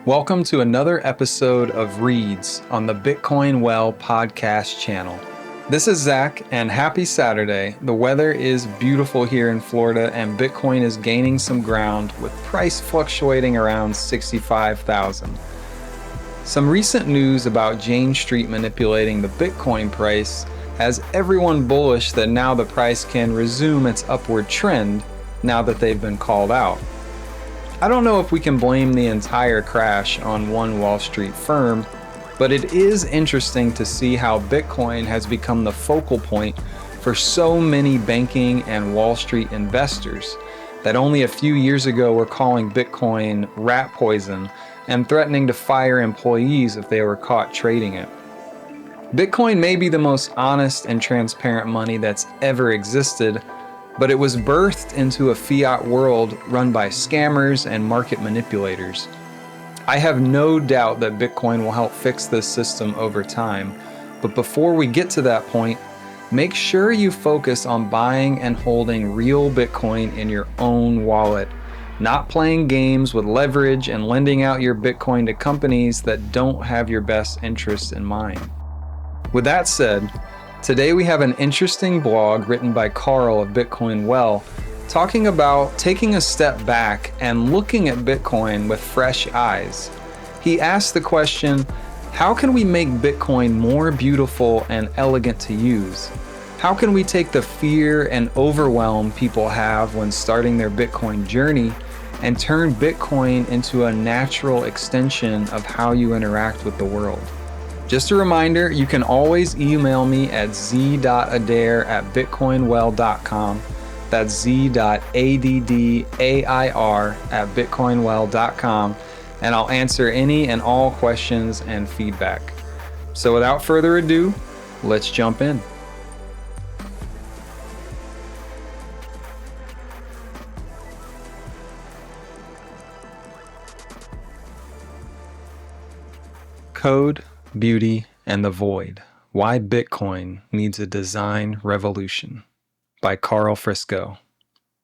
Welcome to another episode of Reads on the Bitcoin Well podcast channel. This is Zach, and happy Saturday. The weather is beautiful here in Florida, and Bitcoin is gaining some ground with price fluctuating around 65,000. Some recent news about Jane Street manipulating the Bitcoin price has everyone bullish that now the price can resume its upward trend now that they've been called out. I don't know if we can blame the entire crash on one Wall Street firm, but it is interesting to see how Bitcoin has become the focal point for so many banking and Wall Street investors that only a few years ago were calling Bitcoin rat poison and threatening to fire employees if they were caught trading it. Bitcoin may be the most honest and transparent money that's ever existed, but it was birthed into a fiat world run by scammers and market manipulators. I have no doubt that Bitcoin will help fix this system over time, but before we get to that point, make sure you focus on buying and holding real Bitcoin in your own wallet, not playing games with leverage and lending out your Bitcoin to companies that don't have your best interests in mind. With that said, today we have an interesting blog written by Carl of Bitcoin Well talking about taking a step back and looking at Bitcoin with fresh eyes. He asked the question, how can we make Bitcoin more beautiful and elegant to use? How can we take the fear and overwhelm people have when starting their Bitcoin journey and turn Bitcoin into a natural extension of how you interact with the world? Just a reminder, you can always email me at z.adair@bitcoinwell.com. That's z.addair@bitcoinwell.com, and I'll answer any and all questions and feedback. So without further ado, let's jump in. Code, Beauty, and the Void. Why Bitcoin Needs a Design Revolution by Carl Frisco.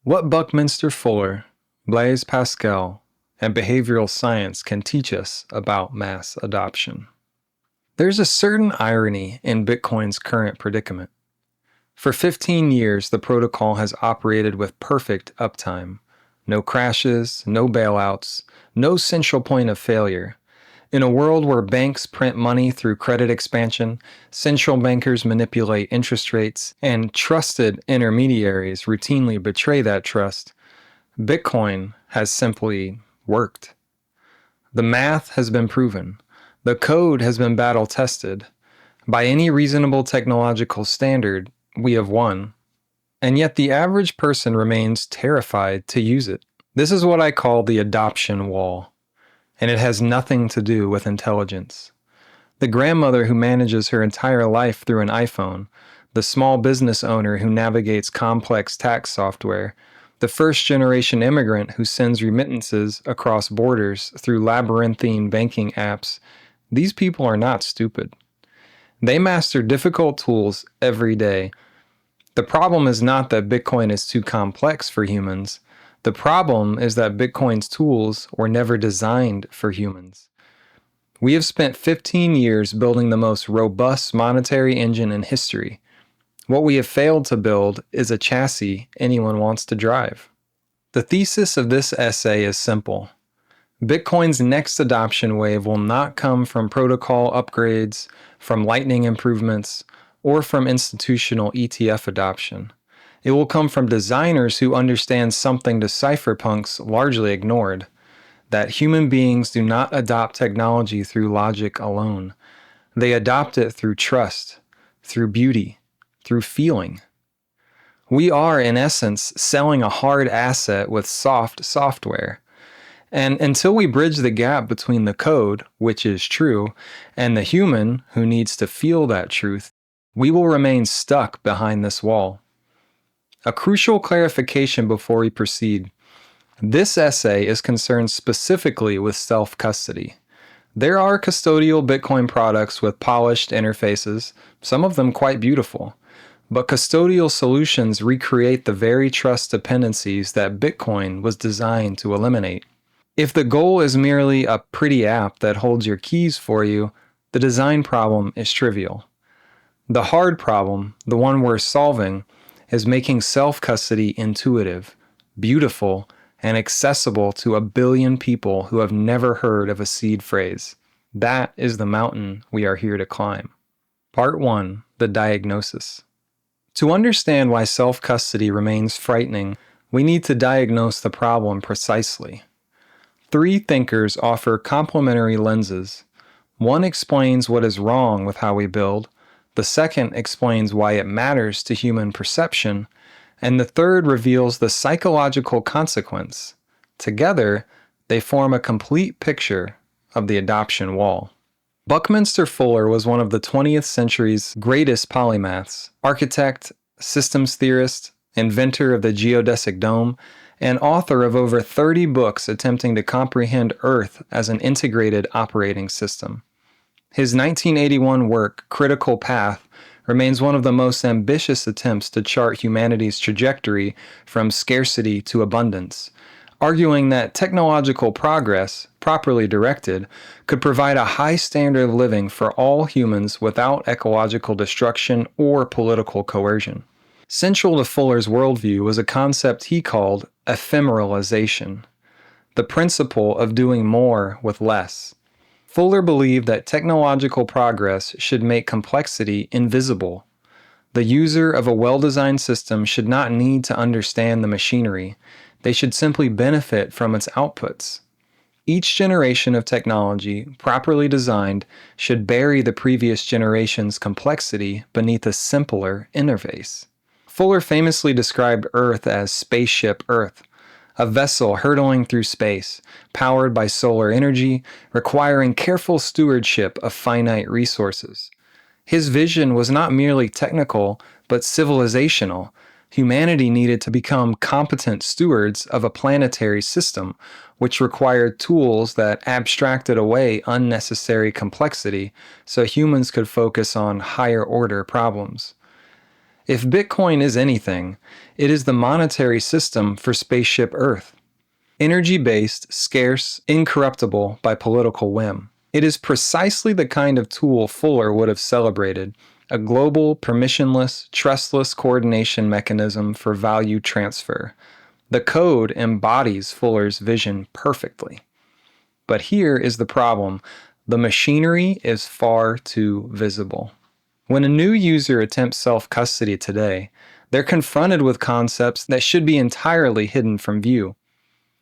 What Buckminster Fuller, Blaise Pascal, and behavioral science can teach us about mass adoption. There's a certain irony in Bitcoin's current predicament. For 15 years, the protocol has operated with perfect uptime. No crashes, no bailouts, no central point of failure. In a world where banks print money through credit expansion, central bankers manipulate interest rates, and trusted intermediaries routinely betray that trust, Bitcoin has simply worked. The math has been proven. The code has been battle-tested. By any reasonable technological standard, we have won. And yet the average person remains terrified to use it. This is what I call the adoption wall. And it has nothing to do with intelligence. The grandmother who manages her entire life through an iPhone, the small business owner who navigates complex tax software, the first-generation immigrant who sends remittances across borders through labyrinthine banking apps, these people are not stupid. They master difficult tools every day. The problem is not that Bitcoin is too complex for humans. The problem is that Bitcoin's tools were never designed for humans. We have spent 15 years building the most robust monetary engine in history. What we have failed to build is a chassis anyone wants to drive. The thesis of this essay is simple. Bitcoin's next adoption wave will not come from protocol upgrades, from Lightning improvements, or from institutional ETF adoption. It will come from designers who understand something the cypherpunks largely ignored, that human beings do not adopt technology through logic alone. They adopt it through trust, through beauty, through feeling. We are, in essence, selling a hard asset with soft software. And until we bridge the gap between the code, which is true, and the human who needs to feel that truth, we will remain stuck behind this wall. A crucial clarification before we proceed. This essay is concerned specifically with self-custody. There are custodial Bitcoin products with polished interfaces, some of them quite beautiful, but custodial solutions recreate the very trust dependencies that Bitcoin was designed to eliminate. If the goal is merely a pretty app that holds your keys for you, the design problem is trivial. The hard problem, the one we're solving, is making self-custody intuitive, beautiful, and accessible to a billion people who have never heard of a seed phrase. That is the mountain we are here to climb. Part 1. The Diagnosis. To understand why self-custody remains frightening, we need to diagnose the problem precisely. Three thinkers offer complementary lenses. One explains what is wrong with how we build, the second explains why it matters to human perception, and the third reveals the psychological consequence. Together, they form a complete picture of the adoption wall. Buckminster Fuller was one of the 20th century's greatest polymaths, architect, systems theorist, inventor of the geodesic dome, and author of over 30 books attempting to comprehend Earth as an integrated operating system. His 1981 work, Critical Path, remains one of the most ambitious attempts to chart humanity's trajectory from scarcity to abundance, arguing that technological progress, properly directed, could provide a high standard of living for all humans without ecological destruction or political coercion. Central to Fuller's worldview was a concept he called ephemeralization, the principle of doing more with less. Fuller believed that technological progress should make complexity invisible. The user of a well-designed system should not need to understand the machinery. They should simply benefit from its outputs. Each generation of technology, properly designed, should bury the previous generation's complexity beneath a simpler interface. Fuller famously described Earth as Spaceship Earth, a vessel hurtling through space, powered by solar energy, requiring careful stewardship of finite resources. His vision was not merely technical, but civilizational. Humanity needed to become competent stewards of a planetary system, which required tools that abstracted away unnecessary complexity so humans could focus on higher-order problems. If Bitcoin is anything, it is the monetary system for Spaceship Earth. Energy-based, scarce, incorruptible by political whim. It is precisely the kind of tool Fuller would have celebrated, a global, permissionless, trustless coordination mechanism for value transfer. The code embodies Fuller's vision perfectly. But here is the problem. The machinery is far too visible. When a new user attempts self-custody today, they're confronted with concepts that should be entirely hidden from view.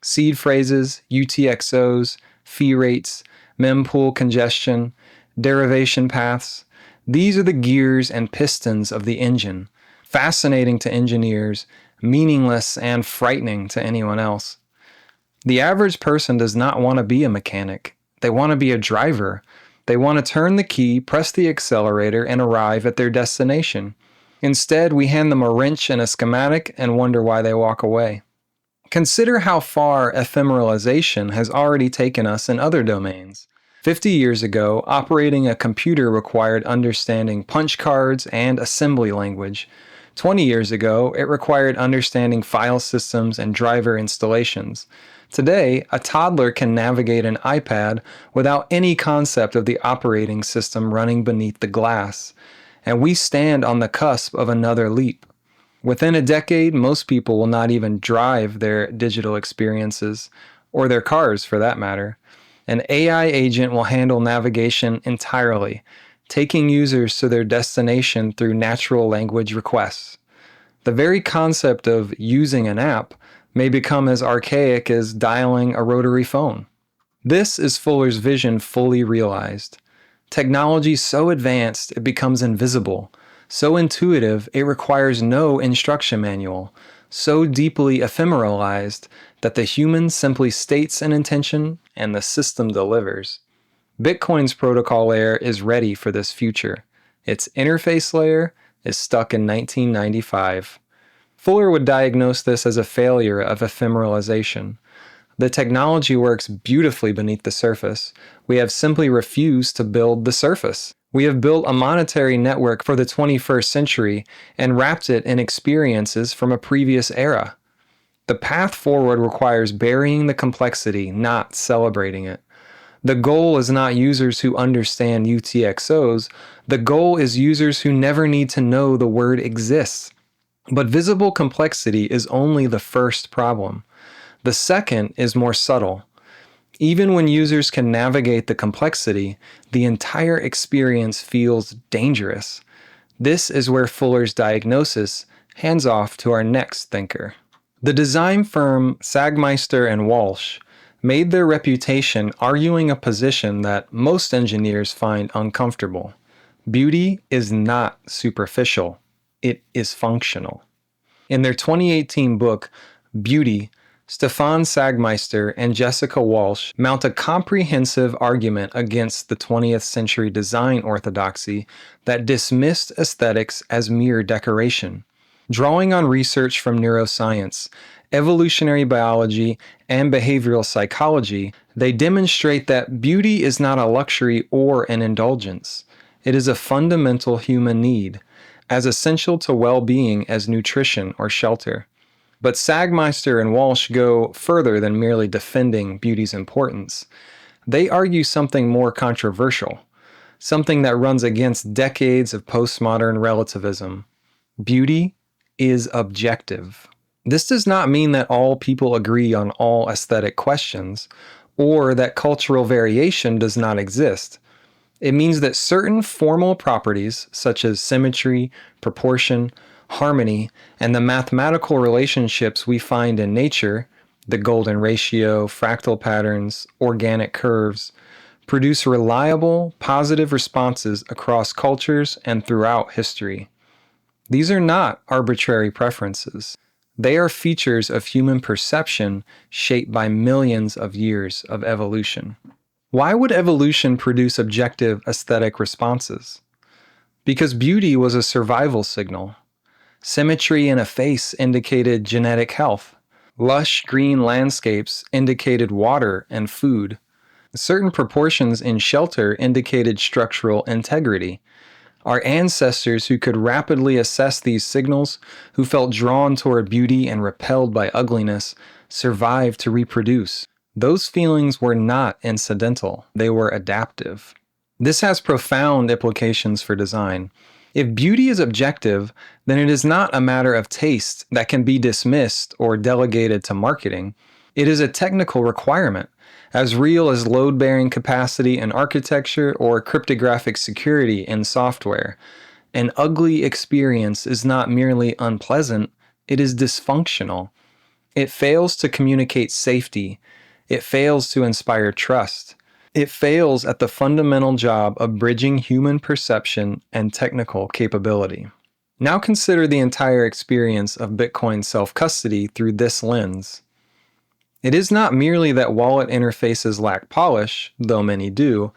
Seed phrases, UTXOs, fee rates, mempool congestion, derivation paths. These are the gears and pistons of the engine, fascinating to engineers, meaningless and frightening to anyone else. The average person does not want to be a mechanic. They want to be a driver. They want to turn the key, press the accelerator, and arrive at their destination. Instead, we hand them a wrench and a schematic and wonder why they walk away. Consider how far ephemeralization has already taken us in other domains. 50 years ago, operating a computer required understanding punch cards and assembly language. 20 years ago, it required understanding file systems and driver installations. Today, a toddler can navigate an iPad without any concept of the operating system running beneath the glass. And we stand on the cusp of another leap. Within a decade, most people will not even drive their digital experiences, or their cars for that matter. An AI agent will handle navigation entirely, taking users to their destination through natural language requests. The very concept of using an app may become as archaic as dialing a rotary phone. This is Fuller's vision fully realized. Technology so advanced it becomes invisible, so intuitive it requires no instruction manual, so deeply ephemeralized that the human simply states an intention and the system delivers. Bitcoin's protocol layer is ready for this future. Its interface layer is stuck in 1995. Fuller would diagnose this as a failure of ephemeralization. The technology works beautifully beneath the surface. We have simply refused to build the surface. We have built a monetary network for the 21st century and wrapped it in experiences from a previous era. The path forward requires burying the complexity, not celebrating it. The goal is not users who understand UTXOs. The goal is users who never need to know the word exists. But visible complexity is only the first problem. The second is more subtle. Even when users can navigate the complexity, the entire experience feels dangerous. This is where Fuller's diagnosis hands off to our next thinker. The design firm Sagmeister and Walsh made their reputation arguing a position that most engineers find uncomfortable. Beauty is not superficial, it is functional. In their 2018 book, Beauty, Stefan Sagmeister and Jessica Walsh mount a comprehensive argument against the 20th century design orthodoxy that dismissed aesthetics as mere decoration. Drawing on research from neuroscience, evolutionary biology, and behavioral psychology, they demonstrate that beauty is not a luxury or an indulgence. It is a fundamental human need, as essential to well-being as nutrition or shelter. But Sagmeister and Walsh go further than merely defending beauty's importance. They argue something more controversial, something that runs against decades of postmodern relativism. Beauty is objective. This does not mean that all people agree on all aesthetic questions, or that cultural variation does not exist. It means that certain formal properties, such as symmetry, proportion, harmony, and the mathematical relationships we find in nature, the golden ratio, fractal patterns, organic curves, produce reliable, positive responses across cultures and throughout history. These are not arbitrary preferences. They are features of human perception shaped by millions of years of evolution. Why would evolution produce objective aesthetic responses? Because beauty was a survival signal. Symmetry in a face indicated genetic health. Lush green landscapes indicated water and food. Certain proportions in shelter indicated structural integrity. Our ancestors who could rapidly assess these signals, who felt drawn toward beauty and repelled by ugliness, survived to reproduce. Those feelings were not incidental, they were adaptive. This has profound implications for design. If beauty is objective, then it is not a matter of taste that can be dismissed or delegated to marketing. It is a technical requirement, as real as load-bearing capacity in architecture or cryptographic security in software. An ugly experience is not merely unpleasant, it is dysfunctional. It fails to communicate safety. It fails to inspire trust. It fails at the fundamental job of bridging human perception and technical capability. Now consider the entire experience of Bitcoin self-custody through this lens. It is not merely that wallet interfaces lack polish, though many do.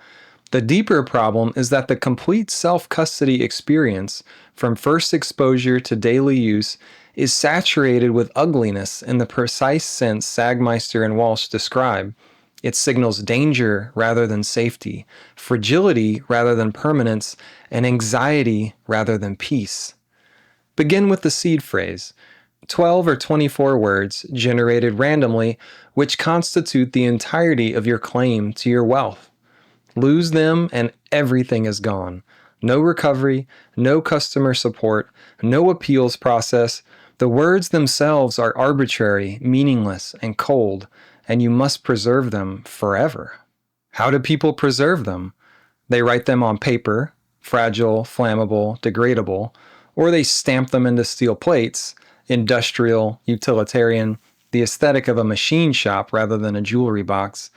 The deeper problem is that the complete self-custody experience, from first exposure to daily use, is saturated with ugliness in the precise sense Sagmeister and Walsh describe. It signals danger rather than safety, fragility rather than permanence, and anxiety rather than peace. Begin with the seed phrase, 12 or 24 words generated randomly, which constitute the entirety of your claim to your wealth. Lose them and everything is gone. No recovery, no customer support, no appeals process. The words themselves are arbitrary, meaningless, and cold, and you must preserve them forever. How do people preserve them? They write them on paper, fragile, flammable, degradable, or they stamp them into steel plates, industrial, utilitarian, the aesthetic of a machine shop rather than a jewelry box.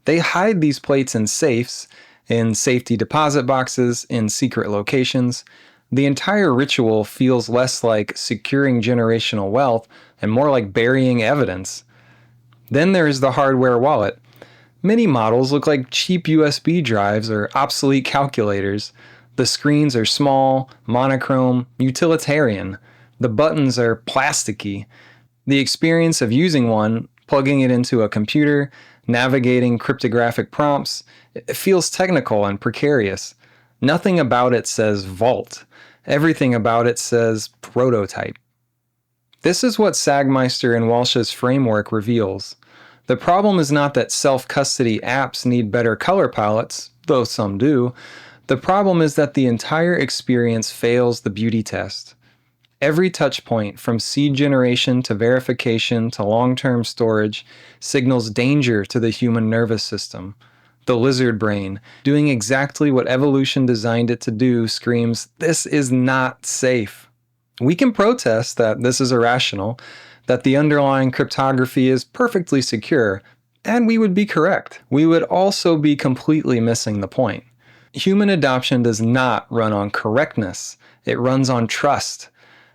They hide these plates in safes, in safety deposit boxes, in secret locations. The entire ritual feels less like securing generational wealth and more like burying evidence. Then there is the hardware wallet. Many models look like cheap USB drives or obsolete calculators. The screens are small, monochrome, utilitarian. The buttons are plasticky. The experience of using one, plugging it into a computer, navigating cryptographic prompts, it feels technical and precarious. Nothing about it says vault. Everything about it says prototype. This is what Sagmeister and Walsh's framework reveals. The problem is not that self-custody apps need better color palettes, though some do. The problem is that the entire experience fails the beauty test. Every touchpoint, from seed generation to verification to long-term storage, signals danger to the human nervous system. The lizard brain, doing exactly what evolution designed it to do, screams, "This is not safe." We can protest that this is irrational, that the underlying cryptography is perfectly secure, and we would be correct. We would also be completely missing the point. Human adoption does not run on correctness. It runs on trust.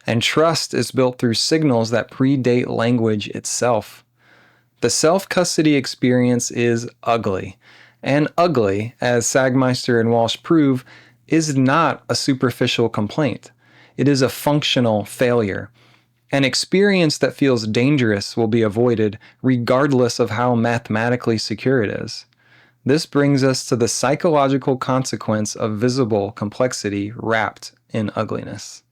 And trust is built through signals that predate language itself. The self-custody experience is ugly. And ugly, as Sagmeister and Walsh prove, is not a superficial complaint. It is a functional failure. An experience that feels dangerous will be avoided regardless of how mathematically secure it is. This brings us to the psychological consequence of visible complexity wrapped in ugliness.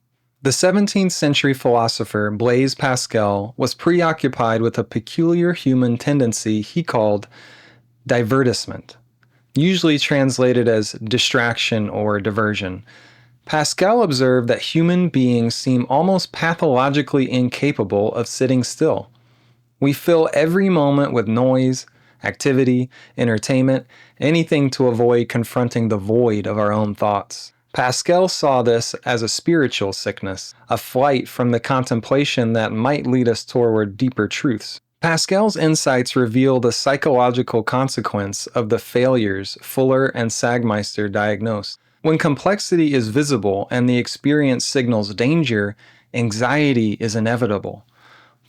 The 17th century philosopher Blaise Pascal was preoccupied with a peculiar human tendency he called divertissement, usually translated as distraction or diversion. Pascal observed that human beings seem almost pathologically incapable of sitting still. We fill every moment with noise, activity, entertainment, anything to avoid confronting the void of our own thoughts. Pascal saw this as a spiritual sickness, a flight from the contemplation that might lead us toward deeper truths. Pascal's insights reveal the psychological consequence of the failures Fuller and Sagmeister diagnosed. When complexity is visible and the experience signals danger, anxiety is inevitable.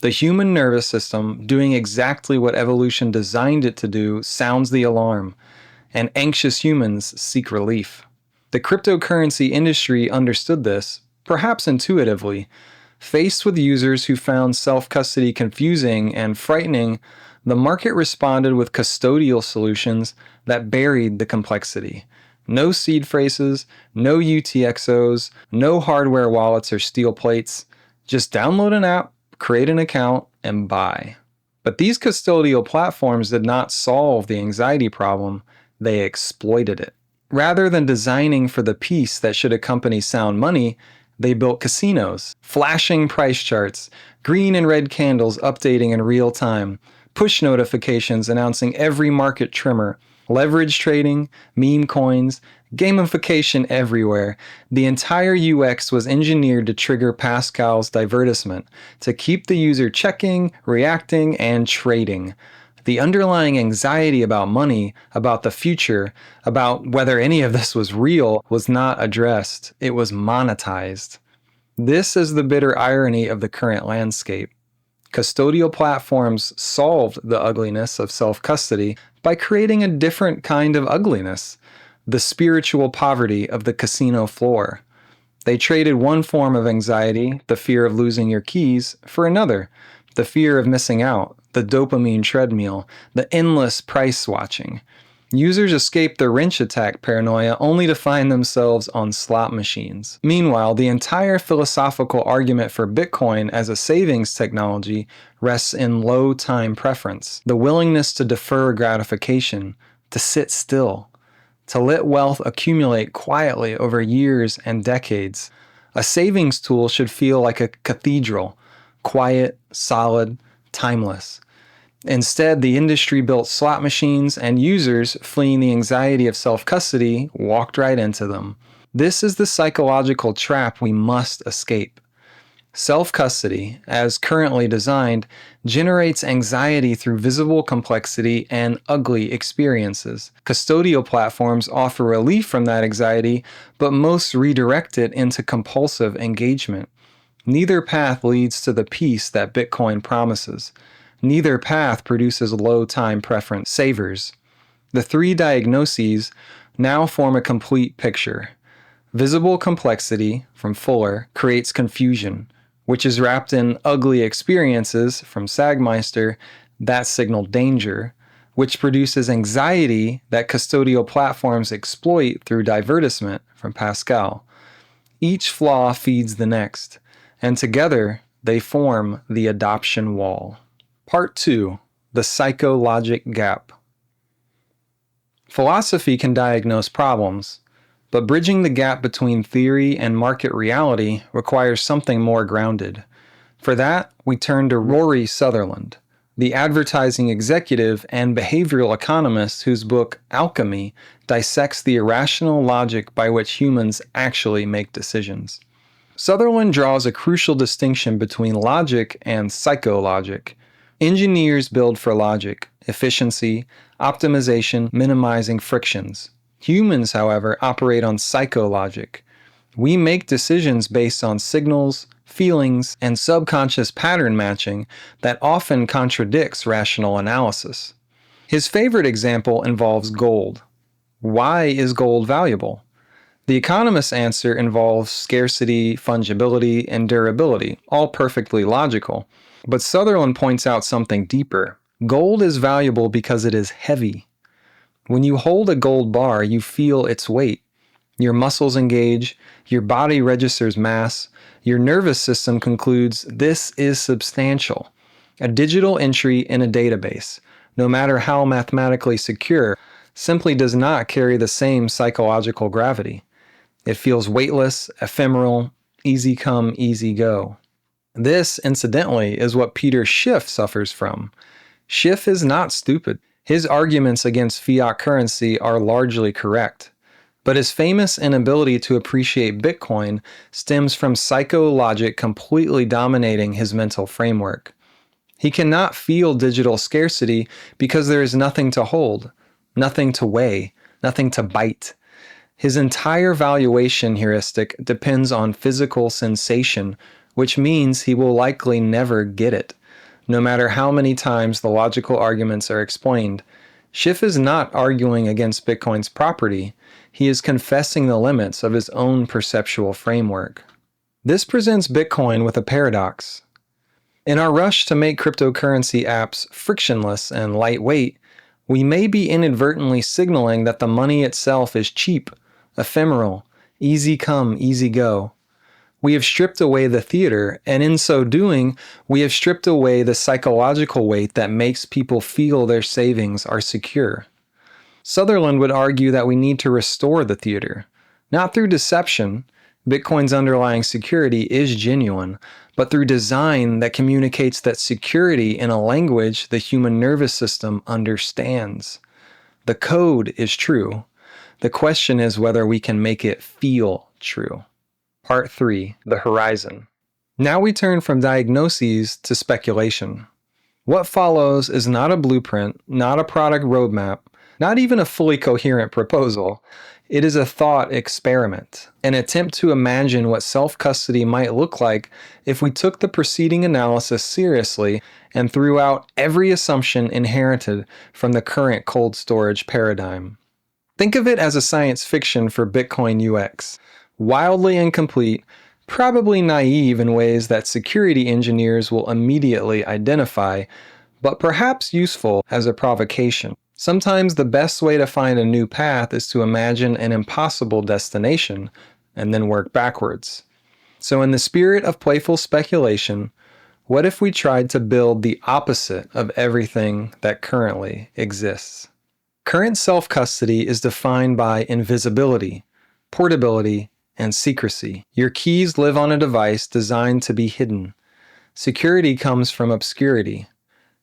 The human nervous system, doing exactly what evolution designed it to do, sounds the alarm, and anxious humans seek relief. The cryptocurrency industry understood this, perhaps intuitively. Faced with users who found self-custody confusing and frightening, the market responded with custodial solutions that buried the complexity. No seed phrases, no UTXOs, no hardware wallets or steel plates. Just download an app, create an account, and buy. But these custodial platforms did not solve the anxiety problem, they exploited it. Rather than designing for the peace that should accompany sound money, they built casinos, flashing price charts, green and red candles updating in real time, push notifications announcing every market tremor, leverage trading, meme coins, gamification everywhere. The entire UX was engineered to trigger Pascal's divertissement, to keep the user checking, reacting, and trading. The underlying anxiety about money, about the future, about whether any of this was real, was not addressed. It was monetized. This is the bitter irony of the current landscape. Custodial platforms solved the ugliness of self-custody by creating a different kind of ugliness, the spiritual poverty of the casino floor. They traded one form of anxiety, the fear of losing your keys, for another, the fear of missing out, the dopamine treadmill, the endless price watching. Users escape the wrench attack paranoia only to find themselves on slot machines. Meanwhile, the entire philosophical argument for Bitcoin as a savings technology rests in low time preference, the willingness to defer gratification, to sit still, to let wealth accumulate quietly over years and decades. A savings tool should feel like a cathedral, quiet, solid, timeless. Instead, the industry built slot machines, and users, fleeing the anxiety of self-custody, walked right into them. This is the psychological trap we must escape. Self-custody, as currently designed, generates anxiety through visible complexity and ugly experiences. Custodial platforms offer relief from that anxiety, but most redirect it into compulsive engagement. Neither path leads to the peace that Bitcoin promises. Neither path produces low time preference savers. The three diagnoses now form a complete picture. Visible complexity, from Fuller, creates confusion, which is wrapped in ugly experiences, from Sagmeister, that signal danger, which produces anxiety that custodial platforms exploit through divertissement, from Pascal. Each flaw feeds the next, and together, they form the adoption wall. Part 2. The Psychologic Gap. Philosophy can diagnose problems, but bridging the gap between theory and market reality requires something more grounded. For that, we turn to Rory Sutherland, the advertising executive and behavioral economist whose book Alchemy dissects the irrational logic by which humans actually make decisions. Sutherland draws a crucial distinction between logic and psychologic. Engineers build for logic, efficiency, optimization, minimizing frictions. Humans, however, operate on psychologic. We make decisions based on signals, feelings, and subconscious pattern matching that often contradicts rational analysis. His favorite example involves gold. Why is gold valuable? The economist's answer involves scarcity, fungibility, and durability, all perfectly logical. But Sutherland points out something deeper. Gold is valuable because it is heavy. When you hold a gold bar, you feel its weight. Your muscles engage, your body registers mass, your nervous system concludes this is substantial. A digital entry in a database, no matter how mathematically secure, simply does not carry the same psychological gravity. It feels weightless, ephemeral, easy come, easy go. This, incidentally, is what Peter Schiff suffers from. Schiff is not stupid. His arguments against fiat currency are largely correct. But his famous inability to appreciate Bitcoin stems from psychologic completely dominating his mental framework. He cannot feel digital scarcity because there is nothing to hold, nothing to weigh, nothing to bite. His entire valuation heuristic depends on physical sensation, which means he will likely never get it, no matter how many times the logical arguments are explained. Schiff is not arguing against Bitcoin's property, he is confessing the limits of his own perceptual framework. This presents Bitcoin with a paradox. In our rush to make cryptocurrency apps frictionless and lightweight, we may be inadvertently signaling that the money itself is cheap, ephemeral, easy come, easy go. We have stripped away the theater, and in so doing, we have stripped away the psychological weight that makes people feel their savings are secure. Sutherland would argue that we need to restore the theater, not through deception. Bitcoin's underlying security is genuine, but through design that communicates that security in a language the human nervous system understands. The code is true. The question is whether we can make it feel true. Part 3. The Horizon. Now we turn from diagnoses to speculation. What follows is not a blueprint, not a product roadmap, not even a fully coherent proposal. It is a thought experiment, an attempt to imagine what self-custody might look like if we took the preceding analysis seriously and threw out every assumption inherited from the current cold storage paradigm. Think of it as a science fiction for Bitcoin UX. Wildly incomplete, probably naive in ways that security engineers will immediately identify, but perhaps useful as a provocation. Sometimes the best way to find a new path is to imagine an impossible destination and then work backwards. So in the spirit of playful speculation, what if we tried to build the opposite of everything that currently exists? Current self-custody is defined by invisibility, portability, and secrecy. Your keys live on a device designed to be hidden. Security comes from obscurity.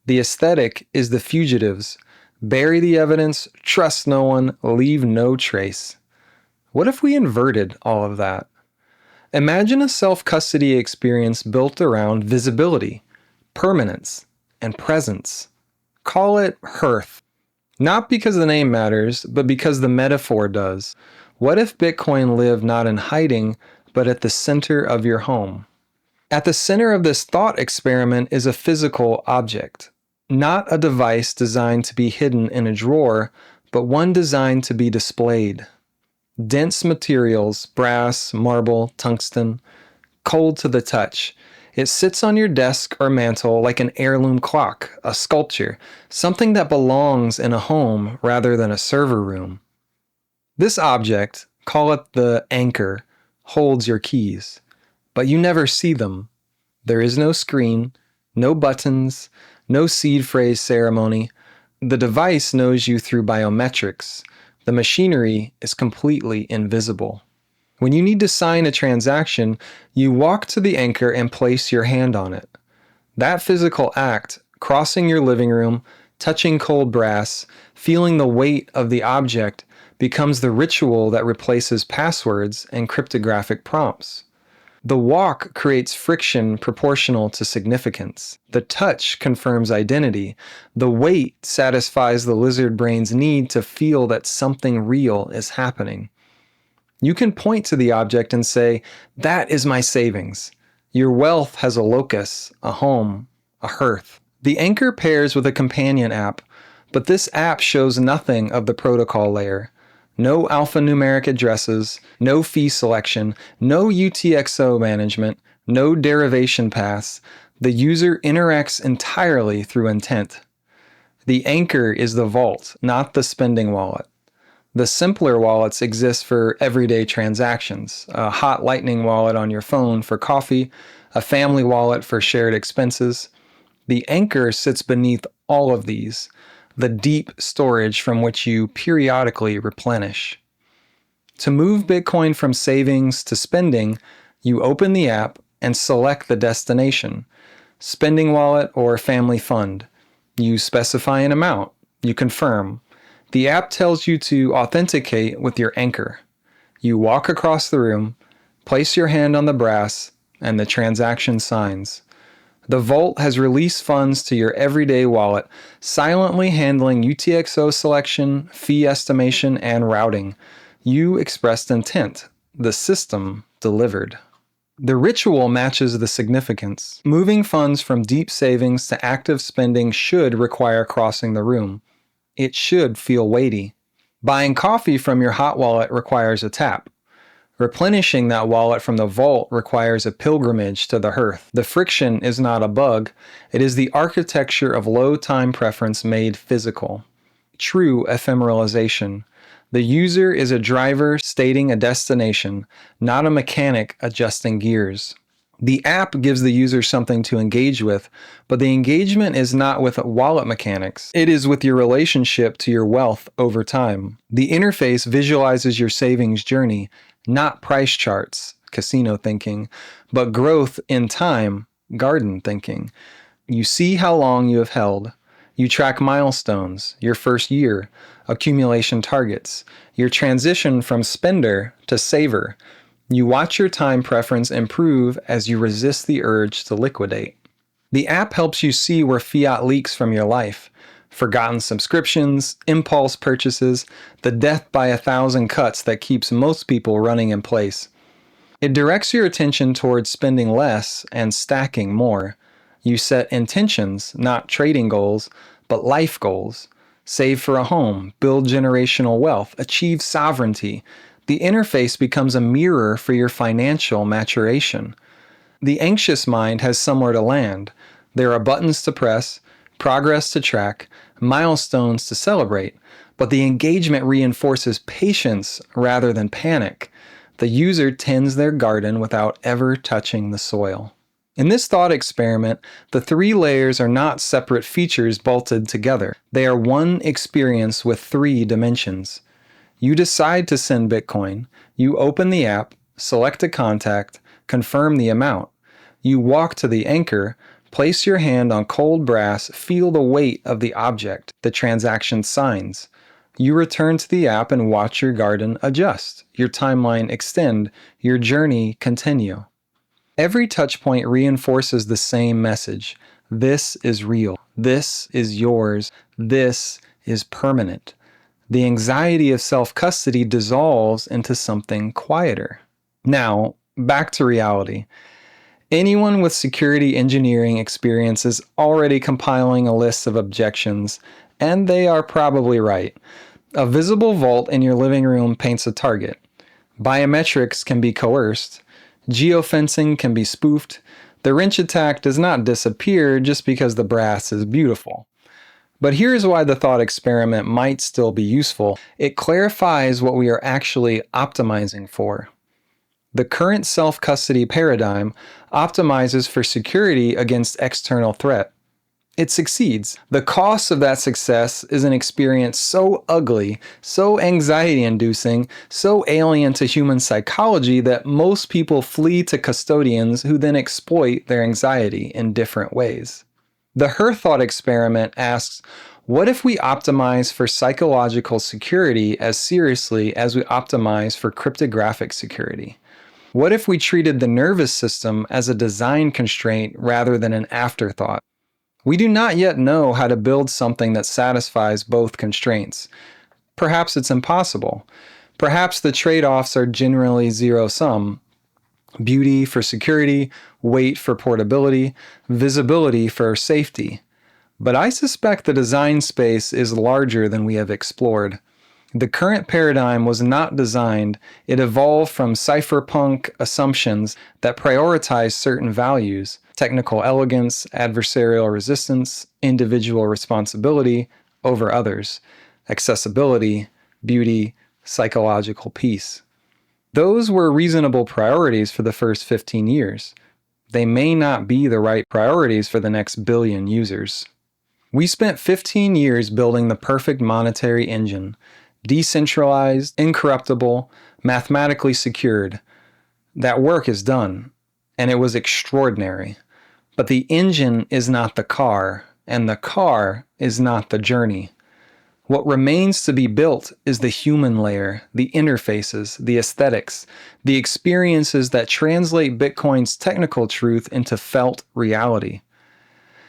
The aesthetic is the fugitives. Bury the evidence, trust no one, leave no trace. What if we inverted all of that? Imagine a self-custody experience built around visibility, permanence, and presence. Call it Hearth. Not because the name matters, but because the metaphor does. What if Bitcoin lived not in hiding, but at the center of your home? At the center of this thought experiment is a physical object, not a device designed to be hidden in a drawer, but one designed to be displayed. Dense materials, brass, marble, tungsten, cold to the touch. It sits on your desk or mantle like an heirloom clock, a sculpture, something that belongs in a home rather than a server room. This object, call it the anchor, holds your keys, but you never see them. There is no screen, no buttons, no seed phrase ceremony. The device knows you through biometrics. The machinery is completely invisible. When you need to sign a transaction, you walk to the anchor and place your hand on it. That physical act, crossing your living room, touching cold brass, feeling the weight of the object, becomes the ritual that replaces passwords and cryptographic prompts. The walk creates friction proportional to significance. The touch confirms identity. The weight satisfies the lizard brain's need to feel that something real is happening. You can point to the object and say, "That is my savings." Your wealth has a locus, a home, a hearth. The anchor pairs with a companion app, but this app shows nothing of the protocol layer. No alphanumeric addresses, no fee selection, no UTXO management, no derivation paths. The user interacts entirely through intent. The anchor is the vault, not the spending wallet. The simpler wallets exist for everyday transactions. A hot lightning wallet on your phone for coffee, a family wallet for shared expenses. The anchor sits beneath all of these, the deep storage from which you periodically replenish. To move Bitcoin from savings to spending, you open the app and select the destination, spending wallet or family fund. You specify an amount. You confirm. The app tells you to authenticate with your anchor. You walk across the room, place your hand on the brass, and the transaction signs. The vault has released funds to your everyday wallet, silently handling UTXO selection, fee estimation, and routing. You expressed intent. The system delivered. The ritual matches the significance. Moving funds from deep savings to active spending should require crossing the room. It should feel weighty. Buying coffee from your hot wallet requires a tap. Replenishing that wallet from the vault requires a pilgrimage to the hearth. The friction is not a bug. It is the architecture of low time preference made physical. True ephemeralization. The user is a driver stating a destination, not a mechanic adjusting gears. The app gives the user something to engage with, but the engagement is not with wallet mechanics. It is with your relationship to your wealth over time. The interface visualizes your savings journey, not price charts, casino thinking, but growth in time, garden thinking. You see how long you have held. You track milestones, your first year, accumulation targets, your transition from spender to saver. You watch your time preference improve as you resist the urge to liquidate. The app helps you see where fiat leaks from your life. Forgotten subscriptions, impulse purchases, the death by 1,000 cuts that keeps most people running in place. It directs your attention towards spending less and stacking more. You set intentions, not trading goals, but life goals. Save for a home, build generational wealth, achieve sovereignty. The interface becomes a mirror for your financial maturation. The anxious mind has somewhere to land. There are buttons to press, progress to track, milestones to celebrate, but the engagement reinforces patience rather than panic. The user tends their garden without ever touching the soil. In this thought experiment, the three layers are not separate features bolted together. They are one experience with three dimensions. You decide to send Bitcoin. You open the app, select a contact, confirm the amount. You walk to the anchor, place your hand on cold brass, feel the weight of the object, the transaction signs. You return to the app and watch your garden adjust, your timeline extend, your journey continue. Every touchpoint reinforces the same message. This is real. This is yours. This is permanent. The anxiety of self-custody dissolves into something quieter. Now, back to reality. Anyone with security engineering experience is already compiling a list of objections, and they are probably right. A visible vault in your living room paints a target. Biometrics can be coerced. Geofencing can be spoofed. The wrench attack does not disappear just because the brass is beautiful. But here's why the thought experiment might still be useful. It clarifies what we are actually optimizing for. The current self-custody paradigm optimizes for security against external threat. It succeeds. The cost of that success is an experience so ugly, so anxiety-inducing, so alien to human psychology that most people flee to custodians who then exploit their anxiety in different ways. The Hearth thought experiment asks, what if we optimize for psychological security as seriously as we optimize for cryptographic security? What if we treated the nervous system as a design constraint rather than an afterthought? We do not yet know how to build something that satisfies both constraints. Perhaps it's impossible. Perhaps the trade-offs are generally zero-sum. Beauty for security, weight for portability, visibility for safety. But I suspect the design space is larger than we have explored. The current paradigm was not designed, it evolved from cypherpunk assumptions that prioritize certain values: technical elegance, adversarial resistance, individual responsibility over others, accessibility, beauty, psychological peace. Those were reasonable priorities for the first 15 years. They may not be the right priorities for the next billion users. We spent 15 years building the perfect monetary engine, decentralized, incorruptible, mathematically secured. That work is done, and it was extraordinary. But the engine is not the car, and the car is not the journey. What remains to be built is the human layer, the interfaces, the aesthetics, the experiences that translate Bitcoin's technical truth into felt reality.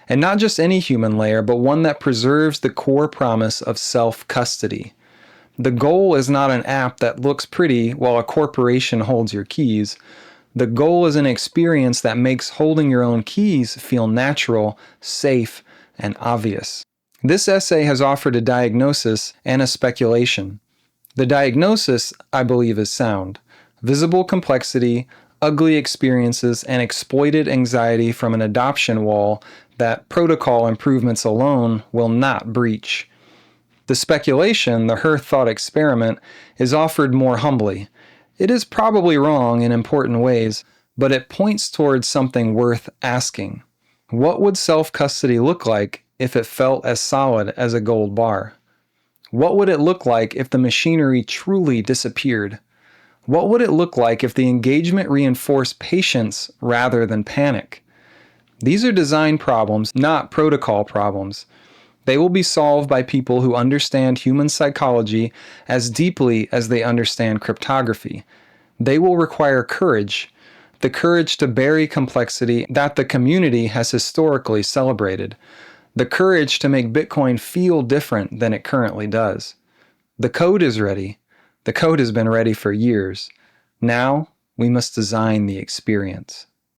And not just any human layer, but one that preserves the core promise of self-custody. The goal is not an app that looks pretty while a corporation holds your keys. The goal is an experience that makes holding your own keys feel natural, safe, and obvious. This essay has offered a diagnosis and a speculation. The diagnosis, I believe, is sound. Visible complexity, ugly experiences, and exploited anxiety from an adoption wall that protocol improvements alone will not breach. The speculation, the Hearth thought experiment, is offered more humbly. It is probably wrong in important ways, but it points towards something worth asking. What would self-custody look like if it felt as solid as a gold bar? What would it look like if the machinery truly disappeared? What would it look like if the engagement reinforced patience rather than panic? These are design problems, not protocol problems. They will be solved by people who understand human psychology as deeply as they understand cryptography. They will require courage, the courage to bury complexity that the community has historically celebrated, the courage to make Bitcoin feel different than it currently does. The code is ready. The code has been ready for years. Now, we must design the experience.